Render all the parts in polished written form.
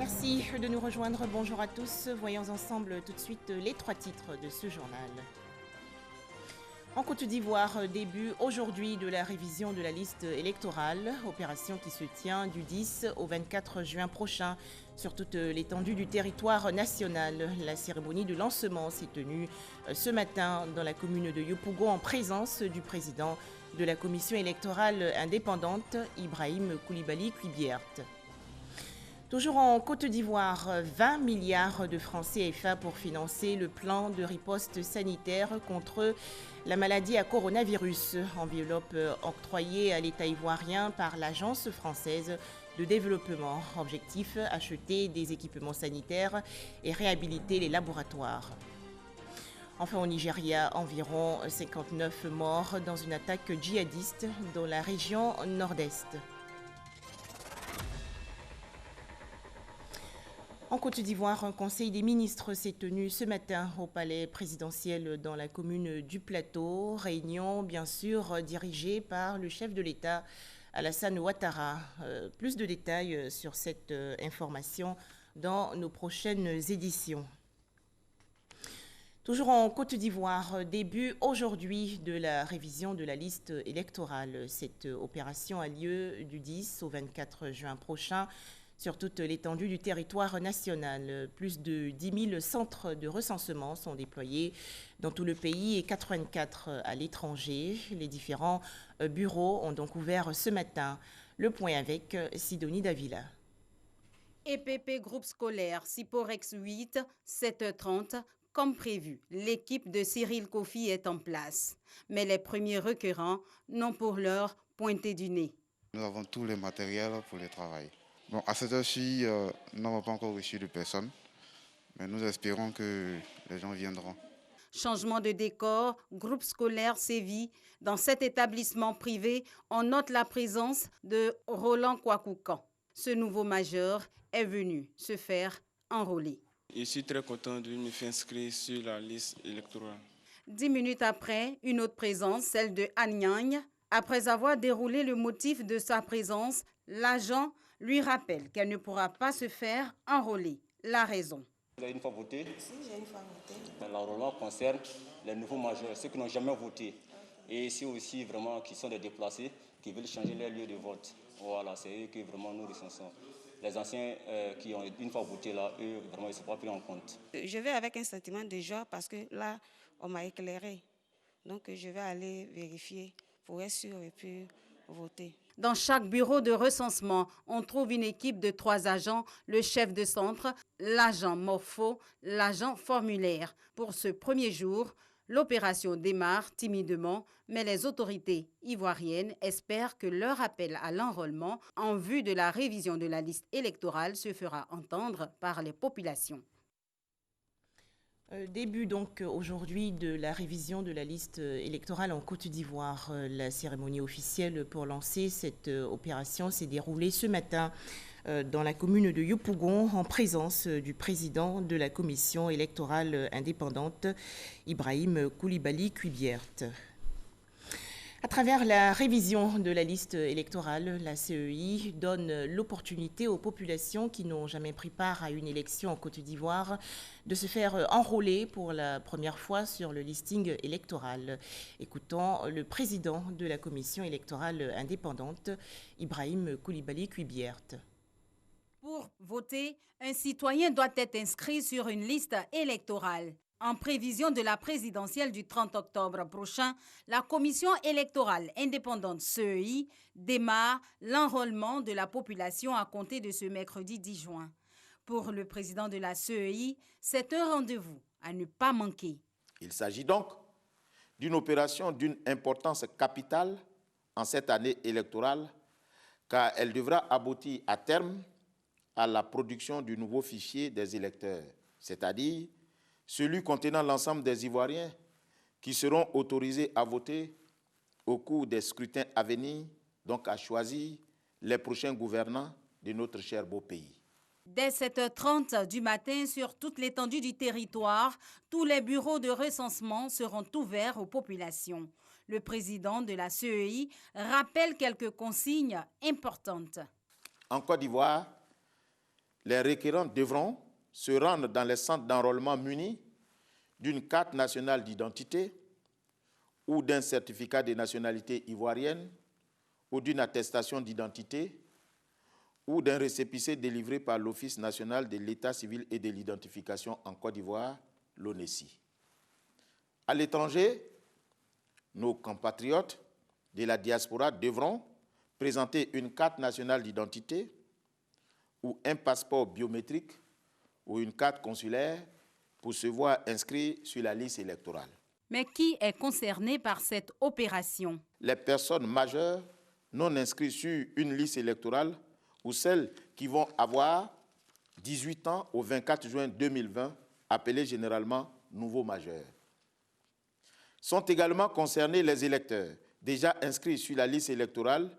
Merci de nous rejoindre. Bonjour à tous. Voyons ensemble tout de suite les trois titres de ce journal. En Côte d'Ivoire, début aujourd'hui de la révision de la liste électorale, opération qui se tient du 10 au 24 juin prochain sur toute l'étendue du territoire national. La cérémonie de lancement s'est tenue ce matin dans la commune de Yopougon en présence du président de la commission électorale indépendante, Ibrahim Koulibaly Kuibiert. Toujours en Côte d'Ivoire, 20 milliards de francs CFA pour financer le plan de riposte sanitaire contre la maladie à coronavirus, enveloppe octroyée à l'État ivoirien par l'Agence française de développement. Objectif, acheter des équipements sanitaires et réhabiliter les laboratoires. Enfin, au Nigeria, environ 59 morts dans une attaque djihadiste dans la région nord-est. En Côte d'Ivoire, un conseil des ministres s'est tenu ce matin au palais présidentiel dans la commune du Plateau. Réunion, bien sûr, dirigée par le chef de l'État, Alassane Ouattara. Plus de détails sur cette information dans nos prochaines éditions. Toujours en Côte d'Ivoire, début aujourd'hui de la révision de la liste électorale. Cette opération a lieu du 10 au 24 juin prochain sur toute l'étendue du territoire national. Plus de 10 000 centres de recensement sont déployés dans tout le pays et 84 à l'étranger. Les différents bureaux ont donc ouvert ce matin. Le point avec Sidonie Davila. EPP Groupe Scolaire, Siporex 8, 7h30. Comme prévu, l'équipe de Cyril Kofi est en place. Mais les premiers requérants n'ont pour l'heure pointé du nez. Nous avons tous les matériels pour le travail. Bon, à cette heure-ci, nous n'avons pas encore reçu de personne, mais nous espérons que les gens viendront. Changement de décor, groupe scolaire Séville. Dans cet établissement privé, on note la présence de Roland Kouakoukan. Ce nouveau majeur est venu se faire enrôler. Je suis très content de me faire inscrire sur la liste électorale. 10 minutes après, une autre présence, celle de Agnagne. Après avoir déroulé le motif de sa présence, l'agent lui rappelle qu'elle ne pourra pas se faire enrôler. La raison. Vous avez une fois voté? Si, j'ai une fois voté. L'enrôlement concerne les nouveaux majeurs, ceux qui n'ont jamais voté. Et ici aussi, vraiment, qui sont des déplacés, qui veulent changer leur lieu de vote. Voilà, c'est eux que vraiment nous recensons. Les anciens qui ont une fois voté, là, eux, vraiment, ils ne sont pas pris en compte. Je vais avec un sentiment de joie parce que là, on m'a éclairé. Donc, je vais aller vérifier pour être sûr et puis voter. Dans chaque bureau de recensement, on trouve une équipe de 3 agents, le chef de centre, l'agent morpho, l'agent formulaire. Pour ce premier jour, l'opération démarre timidement, mais les autorités ivoiriennes espèrent que leur appel à l'enrôlement en vue de la révision de la liste électorale se fera entendre par les populations. Début donc aujourd'hui de la révision de la liste électorale en Côte d'Ivoire. La cérémonie officielle pour lancer cette opération s'est déroulée ce matin dans la commune de Yopougon en présence du président de la commission électorale indépendante, Ibrahim Koulibaly Kuibiert. À travers la révision de la liste électorale, la CEI donne l'opportunité aux populations qui n'ont jamais pris part à une élection en Côte d'Ivoire de se faire enrôler pour la première fois sur le listing électoral. Écoutons le président de la commission électorale indépendante, Ibrahim Koulibaly Kuibiert. Pour voter, un citoyen doit être inscrit sur une liste électorale. En prévision de la présidentielle du 30 octobre prochain, la commission électorale indépendante CEI démarre l'enrôlement de la population à compter de ce mercredi 10 juin. Pour le président de la CEI, c'est un rendez-vous à ne pas manquer. Il s'agit donc d'une opération d'une importance capitale en cette année électorale, car elle devra aboutir à terme à la production du nouveau fichier des électeurs, c'est-à-dire celui contenant l'ensemble des Ivoiriens qui seront autorisés à voter au cours des scrutins à venir, donc à choisir les prochains gouvernants de notre cher beau pays. Dès 7h30 du matin, sur toute l'étendue du territoire, tous les bureaux de recensement seront ouverts aux populations. Le président de la CEI rappelle quelques consignes importantes. En Côte d'Ivoire, les requérants devront se rendre dans les centres d'enrôlement munis d'une carte nationale d'identité ou d'un certificat de nationalité ivoirienne ou d'une attestation d'identité ou d'un récépissé délivré par l'Office national de l'état civil et de l'identification en Côte d'Ivoire, l'ONESI. À l'étranger, nos compatriotes de la diaspora devront présenter une carte nationale d'identité ou un passeport biométrique ou une carte consulaire pour se voir inscrits sur la liste électorale. Mais qui est concerné par cette opération? Les personnes majeures non inscrites sur une liste électorale ou celles qui vont avoir 18 ans au 24 juin 2020, appelés généralement nouveaux majeurs. Sont également concernés les électeurs déjà inscrits sur la liste électorale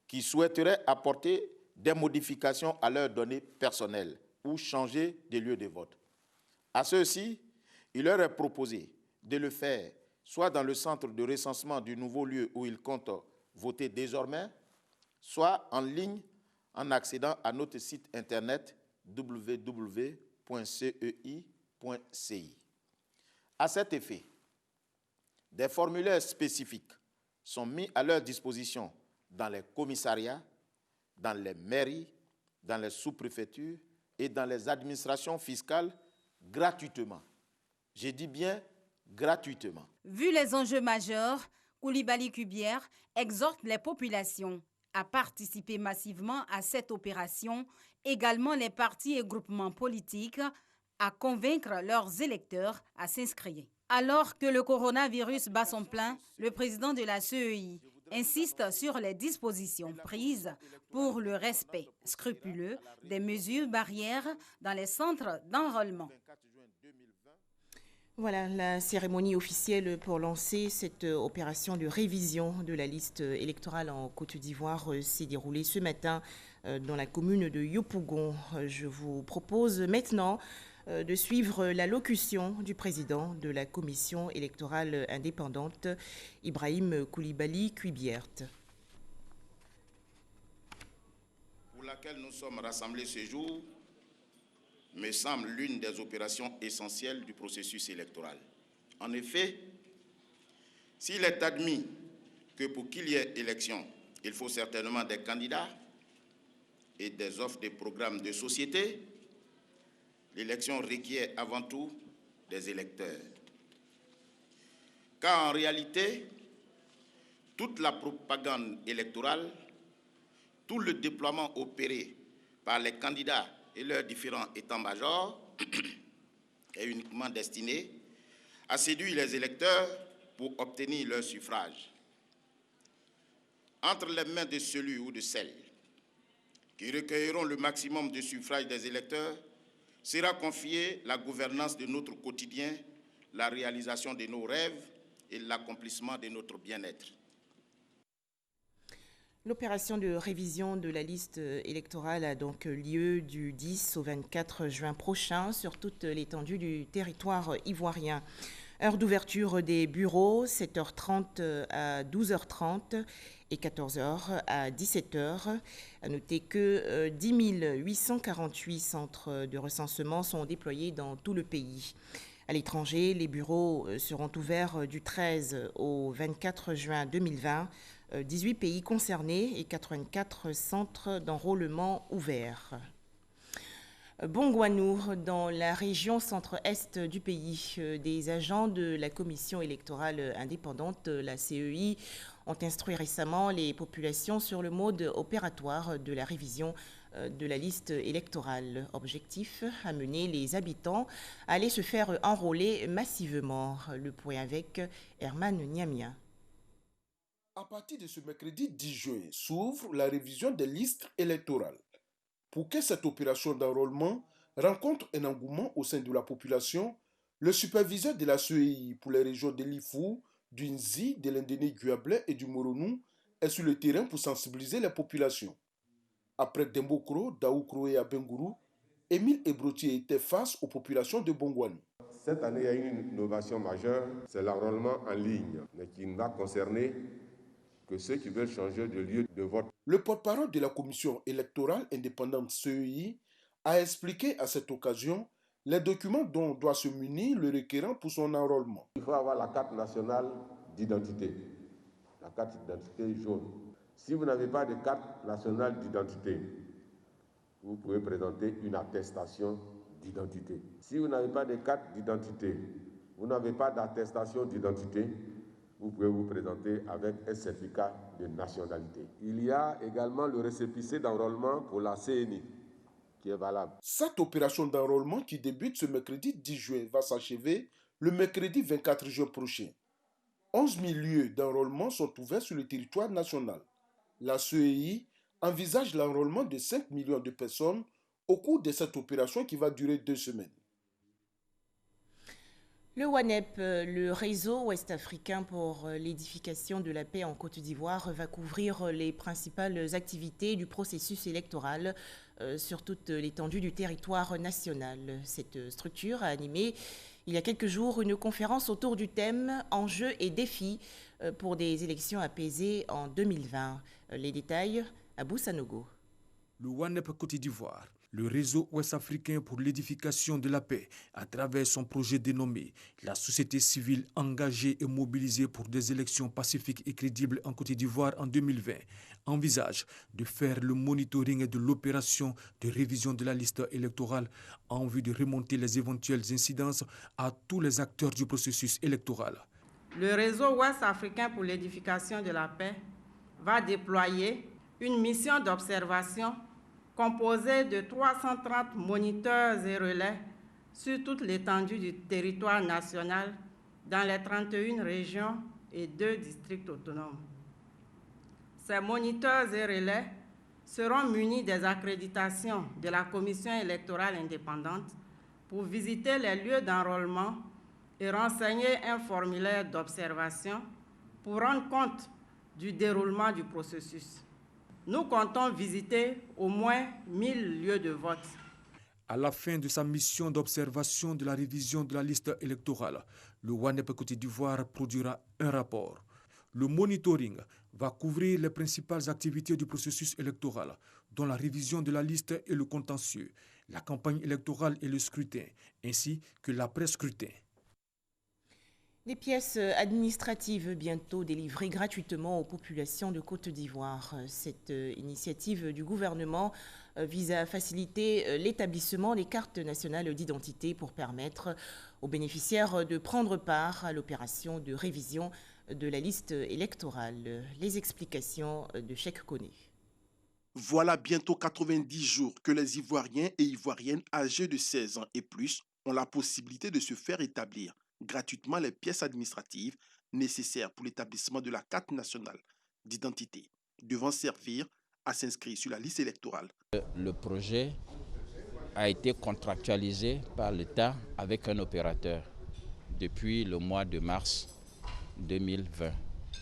qui souhaiteraient apporter des modifications à leurs données personnelles ou changer de lieu de vote. À ceux-ci, il leur est proposé de le faire soit dans le centre de recensement du nouveau lieu où ils comptent voter désormais, soit en ligne en accédant à notre site internet www.cei.ci. À cet effet, des formulaires spécifiques sont mis à leur disposition dans les commissariats, dans les mairies, dans les sous-préfectures et dans les administrations fiscales gratuitement. Je dis bien gratuitement. Vu les enjeux majeurs, Coulibaly Cubière exhorte les populations à participer massivement à cette opération, également les partis et groupements politiques à convaincre leurs électeurs à s'inscrire. Alors que le coronavirus bat son plein, le président de la CEI insiste sur les dispositions prises pour le respect scrupuleux des mesures barrières dans les centres d'enrôlement. Voilà, la cérémonie officielle pour lancer cette opération de révision de la liste électorale en Côte d'Ivoire s'est déroulée ce matin dans la commune de Yopougon. Je vous propose maintenant de suivre l'allocution du président de la commission électorale indépendante, Ibrahim Coulibaly Cubière. Pour laquelle nous sommes rassemblés ce jour, me semble l'une des opérations essentielles du processus électoral. En effet, s'il est admis que pour qu'il y ait élection, il faut certainement des candidats et des offres de programmes de société, l'élection requiert avant tout des électeurs. Car en réalité, toute la propagande électorale, tout le déploiement opéré par les candidats et leurs différents états-majors est uniquement destiné à séduire les électeurs pour obtenir leur suffrage. Entre les mains de celui ou de celle qui recueilleront le maximum de suffrages des électeurs sera confiée la gouvernance de notre quotidien, la réalisation de nos rêves et l'accomplissement de notre bien-être. L'opération de révision de la liste électorale a donc lieu du 10 au 24 juin prochain sur toute l'étendue du territoire ivoirien. Heure d'ouverture des bureaux, 7h30 à 12h30 et 14h à 17h. À noter que 10 848 centres de recensement sont déployés dans tout le pays. À l'étranger, les bureaux seront ouverts du 13 au 24 juin 2020. 18 pays concernés et 84 centres d'enrôlement ouverts. Bongouanou, dans la région centre-est du pays, des agents de la commission électorale indépendante, la CEI, ont instruit récemment les populations sur le mode opératoire de la révision de la liste électorale. Objectif, amener les habitants à aller se faire enrôler massivement. Le point avec Herman Niamia. À partir de ce mercredi 10 juin, s'ouvre la révision des listes électorales. Pour que cette opération d'enrôlement rencontre un engouement au sein de la population, le superviseur de la CEI pour les régions de l'Ifou, du Nzi, de l'Indéné-Guablé et du Moronou est sur le terrain pour sensibiliser les populations. Après Dembokro, Daoukro et Abengourou, Émile Ebrotier était face aux populations de Bongouanou. Cette année, il y a une innovation majeure, c'est l'enrôlement en ligne, mais qui ne va concerner que ceux qui veulent changer de lieu de vote. Le porte-parole de la commission électorale indépendante CEI a expliqué à cette occasion les documents dont doit se munir le requérant pour son enrôlement. Il faut avoir la carte nationale d'identité, la carte d'identité jaune. Si vous n'avez pas de carte nationale d'identité, vous pouvez présenter une attestation d'identité. Si vous n'avez pas de carte d'identité, vous n'avez pas d'attestation d'identité, vous pouvez vous présenter avec un certificat de nationalité. Il y a également le récépissé d'enrôlement pour la CNI qui est valable. Cette opération d'enrôlement qui débute ce mercredi 10 juin va s'achever le mercredi 24 juin prochain. 11 000 lieux d'enrôlement sont ouverts sur le territoire national. La CEI envisage l'enrôlement de 5 millions de personnes au cours de cette opération qui va durer 2 semaines. Le WANEP, le réseau ouest-africain pour l'édification de la paix en Côte d'Ivoire, va couvrir les principales activités du processus électoral sur toute l'étendue du territoire national. Cette structure a animé il y a quelques jours une conférence autour du thème « Enjeux et défis pour des élections apaisées en 2020 ». Les détails, Abou Sanogo. Le WANEP Côte d'Ivoire, le réseau ouest-africain pour l'édification de la paix, à travers son projet dénommé « La société civile engagée et mobilisée pour des élections pacifiques et crédibles en Côte d'Ivoire en 2020 », envisage de faire le monitoring de l'opération de révision de la liste électorale en vue de remonter les éventuelles incidences à tous les acteurs du processus électoral. Le réseau ouest-africain pour l'édification de la paix va déployer une mission d'observation composée de 330 moniteurs et relais sur toute l'étendue du territoire national dans les 31 régions et 2 districts autonomes. Ces moniteurs et relais seront munis des accréditations de la Commission électorale indépendante pour visiter les lieux d'enrôlement et renseigner un formulaire d'observation pour rendre compte du déroulement du processus. Nous comptons visiter au moins 1000 lieux de vote. À la fin de sa mission d'observation de la révision de la liste électorale, le WANEP Côte d'Ivoire produira un rapport. Le monitoring va couvrir les principales activités du processus électoral, dont la révision de la liste et le contentieux, la campagne électorale et le scrutin, ainsi que l'après-scrutin. Des pièces administratives bientôt délivrées gratuitement aux populations de Côte d'Ivoire. Cette initiative du gouvernement vise à faciliter l'établissement des cartes nationales d'identité pour permettre aux bénéficiaires de prendre part à l'opération de révision de la liste électorale. Les explications de Cheikh Koné. Voilà bientôt 90 jours que les Ivoiriens et Ivoiriennes âgés de 16 ans et plus ont la possibilité de se faire établir gratuitement les pièces administratives nécessaires pour l'établissement de la carte nationale d'identité, devant servir à s'inscrire sur la liste électorale. Le projet a été contractualisé par l'État avec un opérateur depuis le mois de mars 2020.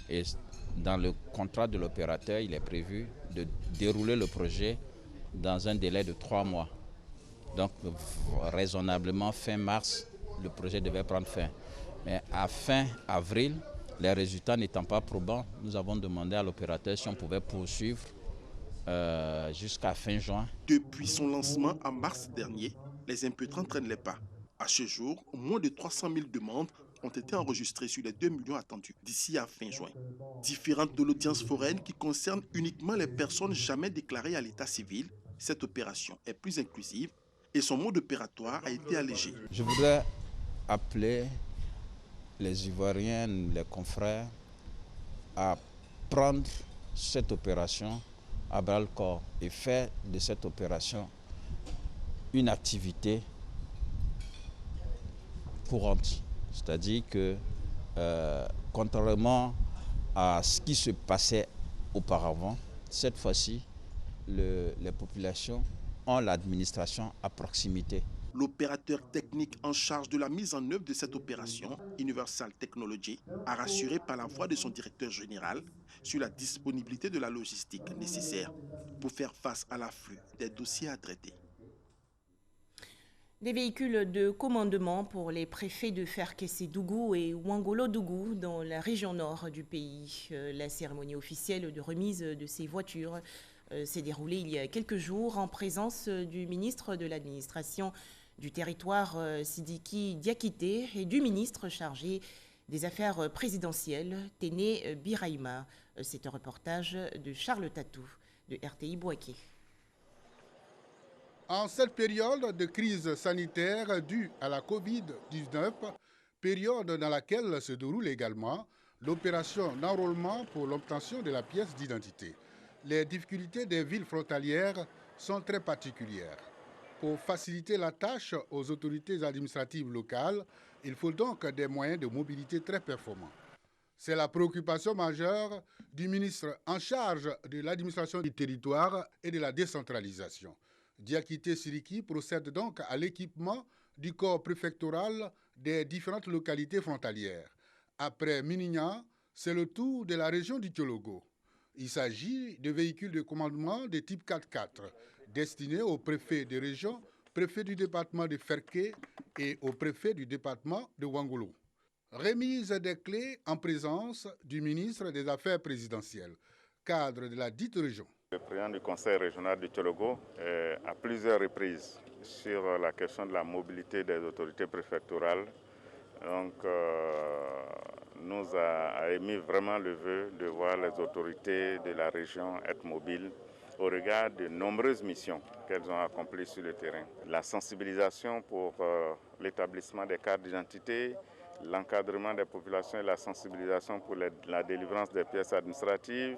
Et dans le contrat de l'opérateur, il est prévu de dérouler le projet dans un délai de 3 mois. Donc, raisonnablement, fin mars, le projet devait prendre fin. Mais à fin avril, les résultats n'étant pas probants, nous avons demandé à l'opérateur si on pouvait poursuivre jusqu'à fin juin. Depuis son lancement en mars dernier, les impétrants traînent les pas. À ce jour, moins de 300 000 demandes ont été enregistrées sur les 2 millions attendus d'ici à fin juin. Différentes de l'audience foraine qui concerne uniquement les personnes jamais déclarées à l'état civil, cette opération est plus inclusive et son mode opératoire a été allégé. Je voudrais appeler les Ivoiriens, les confrères, à prendre cette opération à bras-le-corps et faire de cette opération une activité courante. C'est-à-dire que, contrairement à ce qui se passait auparavant, cette fois-ci, les populations ont l'administration à proximité. L'opérateur technique en charge de la mise en œuvre de cette opération, Universal Technology, a rassuré par la voix de son directeur général sur la disponibilité de la logistique nécessaire pour faire face à l'afflux des dossiers à traiter. Des véhicules de commandement pour les préfets de Ferkessé-Dougou et Ouangolo-Dougou dans la région nord du pays. La cérémonie officielle de remise de ces voitures s'est déroulé il y a quelques jours en présence du ministre de l'administration du territoire Sidiki Diakité et du ministre chargé des affaires présidentielles Téné Birahima. C'est un reportage de Charles Tatou de RTI Bouaké. En cette période de crise sanitaire due à la Covid-19, période dans laquelle se déroule également l'opération d'enrôlement pour l'obtention de la pièce d'identité, les difficultés des villes frontalières sont très particulières. Pour faciliter la tâche aux autorités administratives locales, il faut donc des moyens de mobilité très performants. C'est la préoccupation majeure du ministre en charge de l'administration du territoire et de la décentralisation. Diakité Sidiki procède donc à l'équipement du corps préfectoral des différentes localités frontalières. Après Minignan, c'est le tour de la région du Thiologo. Il s'agit de véhicules de commandement de type 4x4 destinés au préfet de région, préfet du département de Ferké et au préfet du département de Ouangolo. Remise des clés en présence du ministre des Affaires présidentielles, cadre de la dite région. Le président du conseil régional du Thiologo, à plusieurs reprises, sur la question de la mobilité des autorités préfectorales, nous a émis vraiment le vœu de voir les autorités de la région être mobiles au regard de nombreuses missions qu'elles ont accomplies sur le terrain. La sensibilisation pour l'établissement des cartes d'identité, l'encadrement des populations et la sensibilisation pour la délivrance des pièces administratives,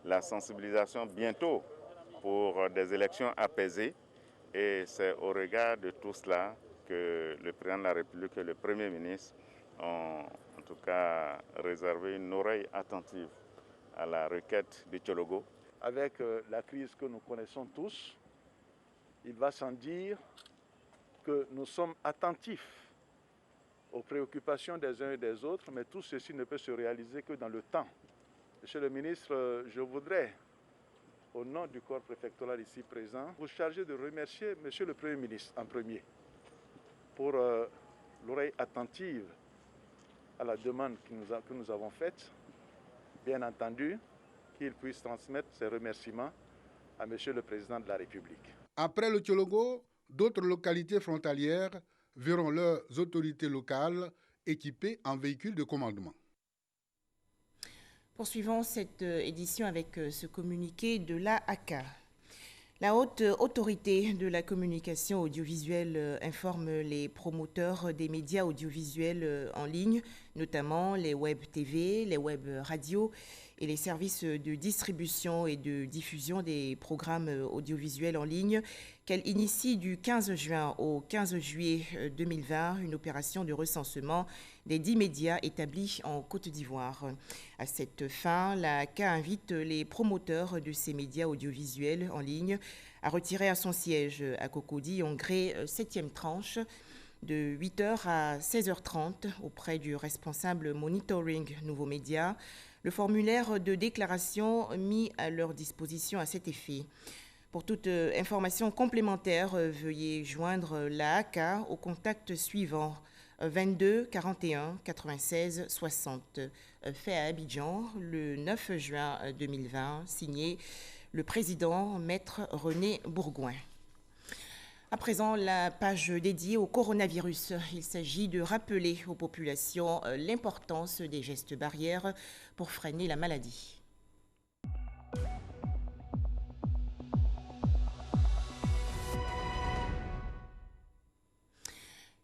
la sensibilisation bientôt pour des élections apaisées. Et c'est au regard de tout cela que le président de la République et le Premier ministre ont en tout cas réservé une oreille attentive à la requête du Thiologo. Avec la crise que nous connaissons tous, il va sans dire que nous sommes attentifs aux préoccupations des uns et des autres, mais tout ceci ne peut se réaliser que dans le temps. Monsieur le ministre, je voudrais, au nom du corps préfectoral ici présent, vous charger de remercier Monsieur le Premier ministre en premier pour l'oreille attentive à la demande que nous avons faite. Bien entendu, qu'il puisse transmettre ses remerciements à Monsieur le Président de la République. Après le Thiologo, d'autres localités frontalières verront leurs autorités locales équipées en véhicules de commandement. Poursuivons cette édition avec ce communiqué de l'AACA. La haute autorité de la communication audiovisuelle informe les promoteurs des médias audiovisuels en ligne, notamment les web TV, les web radios et les services de distribution et de diffusion des programmes audiovisuels en ligne, qu'elle initie du 15 juin au 15 juillet 2020 une opération de recensement des 10 médias établis en Côte d'Ivoire. À cette fin, la CA invite les promoteurs de ces médias audiovisuels en ligne à retirer à son siège à Cocody, en gré 7e tranche, de 8h à 16h30 auprès du responsable monitoring Nouveaux Médias, le formulaire de déclaration mis à leur disposition à cet effet. Pour toute information complémentaire, veuillez joindre l'AAK au contact suivant 22 41 96 60, fait à Abidjan le 9 juin 2020, signé le président Maître René Bourgoin. À présent, la page dédiée au coronavirus. Il s'agit de rappeler aux populations l'importance des gestes barrières pour freiner la maladie.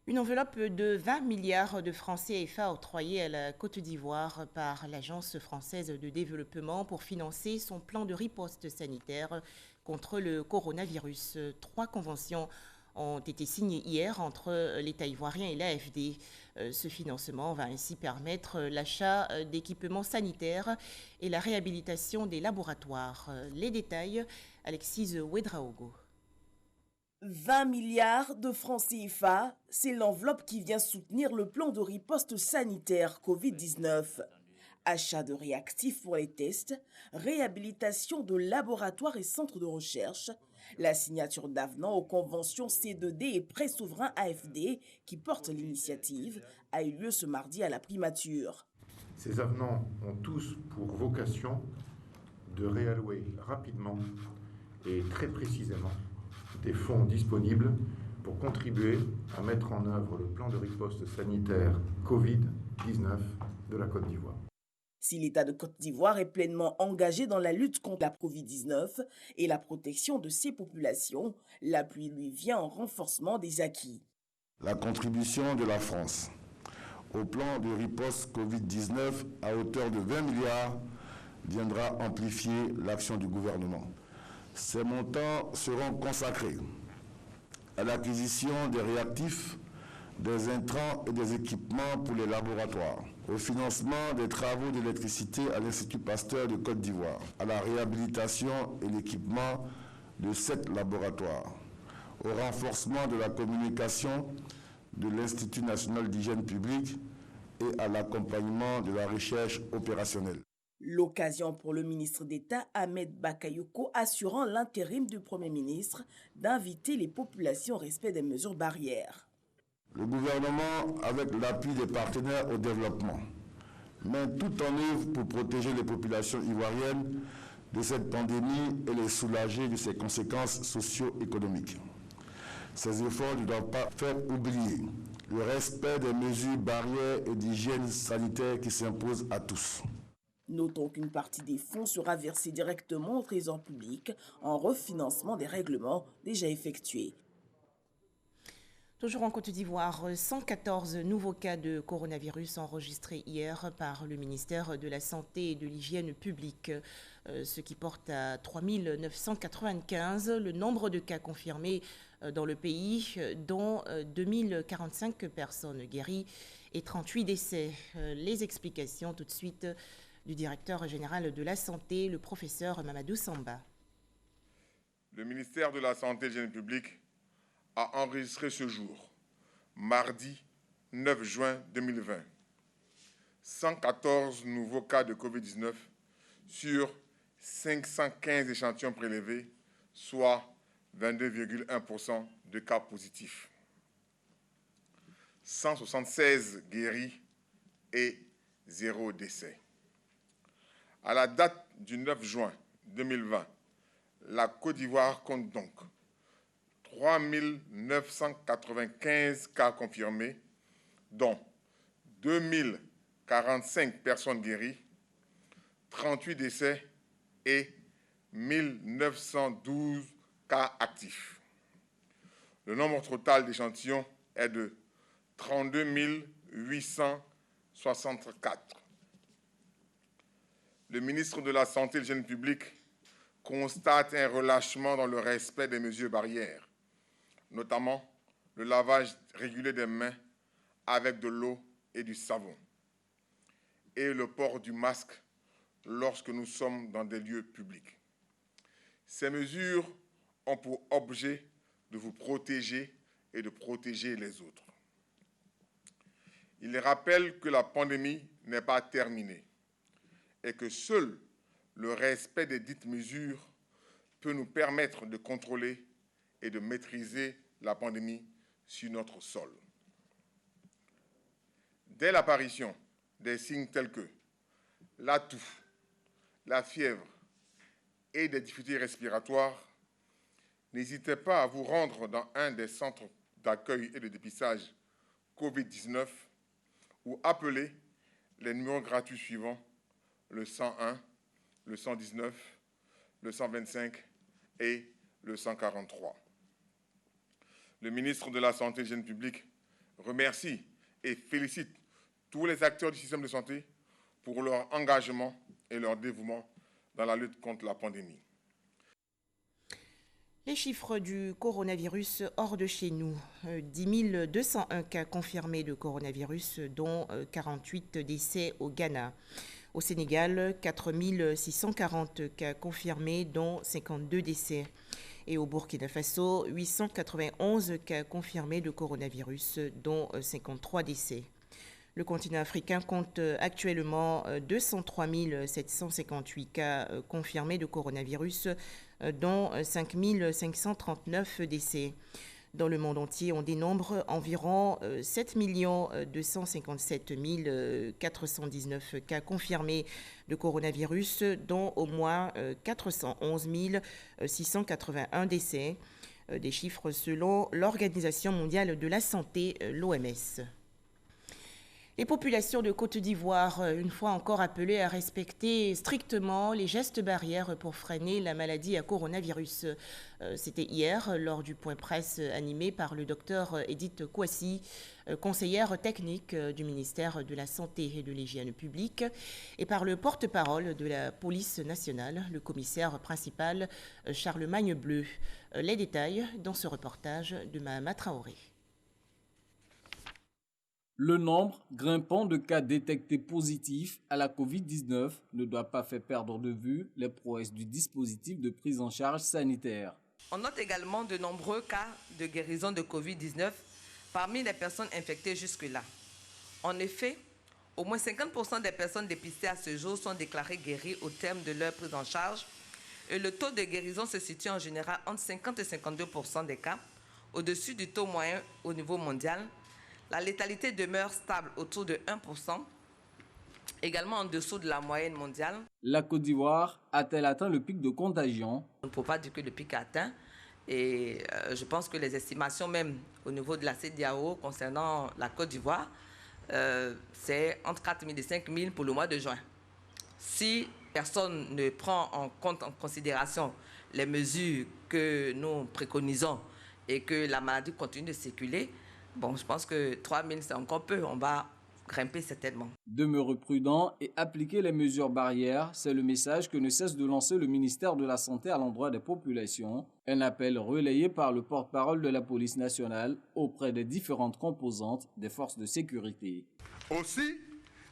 Une enveloppe de 20 milliards de francs CFA octroyée à la Côte d'Ivoire par l'Agence française de développement pour financer son plan de riposte sanitaire contre le coronavirus. 3 conventions ont été signées hier entre l'État ivoirien et l'AFD. Ce financement va ainsi permettre l'achat d'équipements sanitaires et la réhabilitation des laboratoires. Les détails, Alexis Ouedraogo. 20 milliards de francs CFA, c'est l'enveloppe qui vient soutenir le plan de riposte sanitaire Covid-19. Achat de réactifs pour les tests, réhabilitation de laboratoires et centres de recherche, la signature d'avenants aux conventions C2D et prêts souverains AFD qui portent l'initiative a eu lieu ce mardi à la primature. Ces avenants ont tous pour vocation de réallouer rapidement et très précisément des fonds disponibles pour contribuer à mettre en œuvre le plan de riposte sanitaire Covid-19 de la Côte d'Ivoire. Si l'État de Côte d'Ivoire est pleinement engagé dans la lutte contre la Covid-19 et la protection de ses populations, l'appui lui vient en renforcement des acquis. La contribution de la France au plan de riposte Covid-19 à hauteur de 20 milliards viendra amplifier l'action du gouvernement. Ces montants seront consacrés à l'acquisition des réactifs, des intrants et des équipements pour les laboratoires, au financement des travaux d'électricité à l'Institut Pasteur de Côte d'Ivoire, à la réhabilitation et l'équipement de 7 laboratoires, au renforcement de la communication de l'Institut national d'hygiène publique et à l'accompagnement de la recherche opérationnelle. L'occasion pour le ministre d'État Ahmed Bakayoko, assurant l'intérim du Premier ministre, d'inviter les populations au respect des mesures barrières. Le gouvernement, avec l'appui des partenaires au développement, met tout en œuvre pour protéger les populations ivoiriennes de cette pandémie et les soulager de ses conséquences socio-économiques. Ces efforts ne doivent pas faire oublier le respect des mesures barrières et d'hygiène sanitaire qui s'imposent à tous. Notons qu'une partie des fonds sera versée directement au Trésor public en refinancement des règlements déjà effectués. Toujours en Côte d'Ivoire, 114 nouveaux cas de coronavirus enregistrés hier par le ministère de la Santé et de l'Hygiène publique, ce qui porte à 3995 le nombre de cas confirmés dans le pays, dont 2045 personnes guéries et 38 décès. Les explications tout de suite du directeur général de la Santé, le professeur Mamadou Samba. Le ministère de la Santé et de l'Hygiène publique a enregistré ce jour, mardi 9 juin 2020, 114 nouveaux cas de Covid-19 sur 515 échantillons prélevés, soit 22,1% de cas positifs. 176 guéris et 0 décès. À la date du 9 juin 2020, la Côte d'Ivoire compte donc 3 995 cas confirmés, dont 2 045 personnes guéries, 38 décès et 1 912 cas actifs. Le nombre total d'échantillons est de 32 864. Le ministre de la Santé et de l'Hygiène publique constate un relâchement dans le respect des mesures barrières, notamment le lavage régulier des mains avec de l'eau et du savon, et le port du masque lorsque nous sommes dans des lieux publics. Ces mesures ont pour objet de vous protéger et de protéger les autres. Il rappelle que la pandémie n'est pas terminée et que seul le respect des dites mesures peut nous permettre de contrôler et de maîtriser la pandémie sur notre sol. Dès l'apparition des signes tels que la toux, la fièvre et des difficultés respiratoires, n'hésitez pas à vous rendre dans un des centres d'accueil et de dépistage Covid-19 ou appeler les numéros gratuits suivants, le 101, le 119, le 125 et le 143. Le ministre de la Santé et de l'Hygiène publique remercie et félicite tous les acteurs du système de santé pour leur engagement et leur dévouement dans la lutte contre la pandémie. Les chiffres du coronavirus hors de chez nous. 10 201 cas confirmés de coronavirus, dont 48 décès au Ghana. Au Sénégal, 4 640 cas confirmés, dont 52 décès. Et au Burkina Faso, 891 cas confirmés de coronavirus, dont 53 décès. Le continent africain compte actuellement 203 758 cas confirmés de coronavirus, dont 5 539 décès. Dans le monde entier, on dénombre environ 7 257 419 cas confirmés de coronavirus, dont au moins 411 681 décès. Des chiffres selon l'Organisation mondiale de la santé, l'OMS. Les populations de Côte d'Ivoire, une fois encore appelées à respecter strictement les gestes barrières pour freiner la maladie à coronavirus. C'était hier, lors du point presse animé par le docteur Edith Kouassi, conseillère technique du ministère de la Santé et de l'Hygiène publique, et par le porte-parole de la police nationale, le commissaire principal Charlemagne Bleu. Les détails dans ce reportage de Mahama Traoré. Le nombre grimpant de cas détectés positifs à la Covid-19 ne doit pas faire perdre de vue les prouesses du dispositif de prise en charge sanitaire. On note également de nombreux cas de guérison de Covid-19 parmi les personnes infectées jusque-là. En effet, au moins 50% des personnes dépistées à ce jour sont déclarées guéries au terme de leur prise en charge et le taux de guérison se situe en général entre 50 et 52% des cas, au-dessus du taux moyen au niveau mondial. La létalité demeure stable autour de 1%, également en dessous de la moyenne mondiale. La Côte d'Ivoire a-t-elle atteint le pic de contagion? On ne peut pas dire que le pic est atteint. Et je pense que les estimations même au niveau de la CEDEAO concernant la Côte d'Ivoire, c'est entre 4 000 et 5 000 pour le mois de juin. Si personne ne prend en considération les mesures que nous préconisons et que la maladie continue de circuler, bon, je pense que 3 000, c'est encore peu. On va grimper certainement. Demeurez prudent et appliquer les mesures barrières, c'est le message que ne cesse de lancer le ministère de la Santé à l'endroit des populations. Un appel relayé par le porte-parole de la police nationale auprès des différentes composantes des forces de sécurité. Aussi,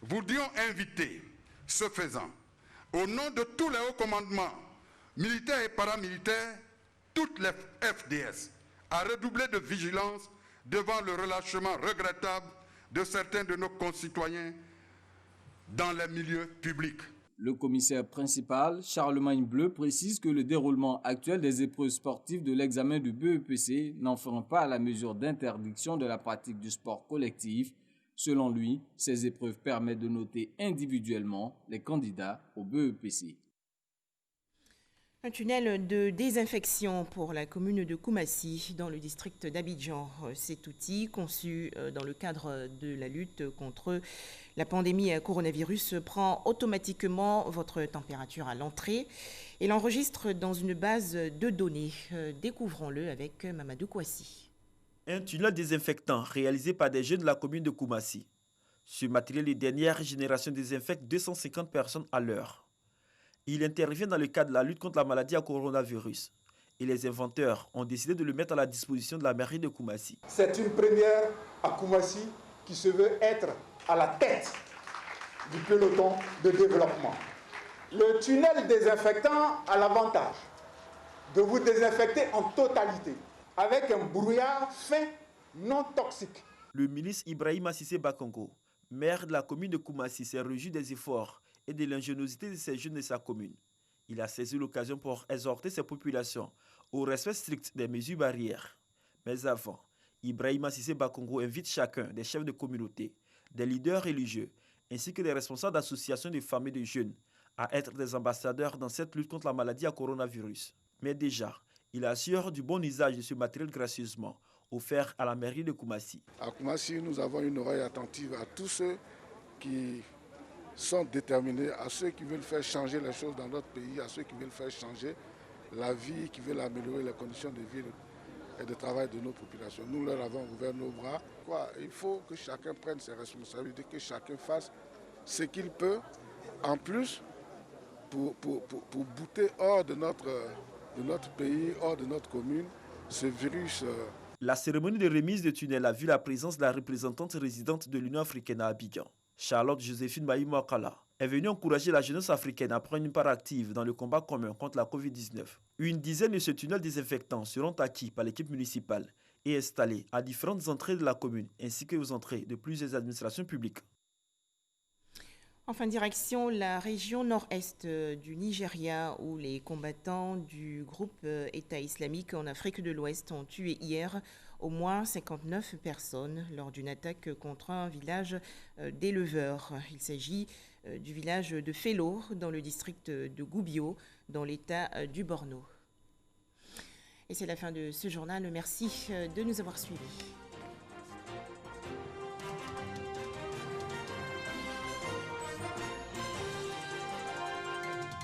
voulions inviter, ce faisant, au nom de tous les hauts commandements, militaires et paramilitaires, toutes les FDS, à redoubler de vigilance devant le relâchement regrettable de certains de nos concitoyens dans les milieux publics. Le commissaire principal, Charlemagne Bleu, précise que le déroulement actuel des épreuves sportives de l'examen du BEPC n'enfreint pas à la mesure d'interdiction de la pratique du sport collectif. Selon lui, ces épreuves permettent de noter individuellement les candidats au BEPC. Un tunnel de désinfection pour la commune de Koumassi, dans le district d'Abidjan. Cet outil, conçu dans le cadre de la lutte contre la pandémie à coronavirus, prend automatiquement votre température à l'entrée et l'enregistre dans une base de données. Découvrons-le avec Mamadou Kouassi. Un tunnel désinfectant réalisé par des jeunes de la commune de Koumassi. Ce matériel de dernière génération désinfecte 250 personnes à l'heure. Il intervient dans le cadre de la lutte contre la maladie à coronavirus. Et les inventeurs ont décidé de le mettre à la disposition de la mairie de Koumassi. C'est une première à Koumassi qui se veut être à la tête du peloton de développement. Le tunnel désinfectant a l'avantage de vous désinfecter en totalité avec un brouillard fin non toxique. Le ministre Ibrahima Cissé Bakongo, maire de la commune de Koumassi, s'est réjoui des efforts et de l'ingéniosité de ces jeunes de sa commune. Il a saisi l'occasion pour exhorter ses populations au respect strict des mesures barrières. Mais avant, Ibrahima Cissé Bakongo invite chacun des chefs de communauté, des leaders religieux, ainsi que des responsables d'associations de familles de jeunes à être des ambassadeurs dans cette lutte contre la maladie à coronavirus. Mais déjà, il assure du bon usage de ce matériel gracieusement offert à la mairie de Koumassi. À Koumassi, nous avons une oreille attentive à tous ceux qui sont déterminés, à ceux qui veulent faire changer les choses dans notre pays, à ceux qui veulent faire changer la vie, qui veulent améliorer les conditions de vie et de travail de nos populations. Nous leur avons ouvert nos bras. Il faut que chacun prenne ses responsabilités, que chacun fasse ce qu'il peut, en plus, pour bouter hors de notre pays, hors de notre commune, ce virus. La cérémonie de remise de tunnel a vu la présence de la représentante résidente de l'Union africaine à Abidjan. Charlotte Joséphine Maïmouakala est venue encourager la jeunesse africaine à prendre une part active dans le combat commun contre la Covid-19. Une dizaine de ce tunnel désinfectant seront acquis par l'équipe municipale et installés à différentes entrées de la commune ainsi que aux entrées de plusieurs administrations publiques. Enfin, direction la région nord-est du Nigeria où les combattants du groupe État islamique en Afrique de l'Ouest ont tué hier au moins 59 personnes lors d'une attaque contre un village d'éleveurs. Il s'agit du village de Félo, dans le district de Goubio, dans l'état du Borno. Et c'est la fin de ce journal. Merci de nous avoir suivis.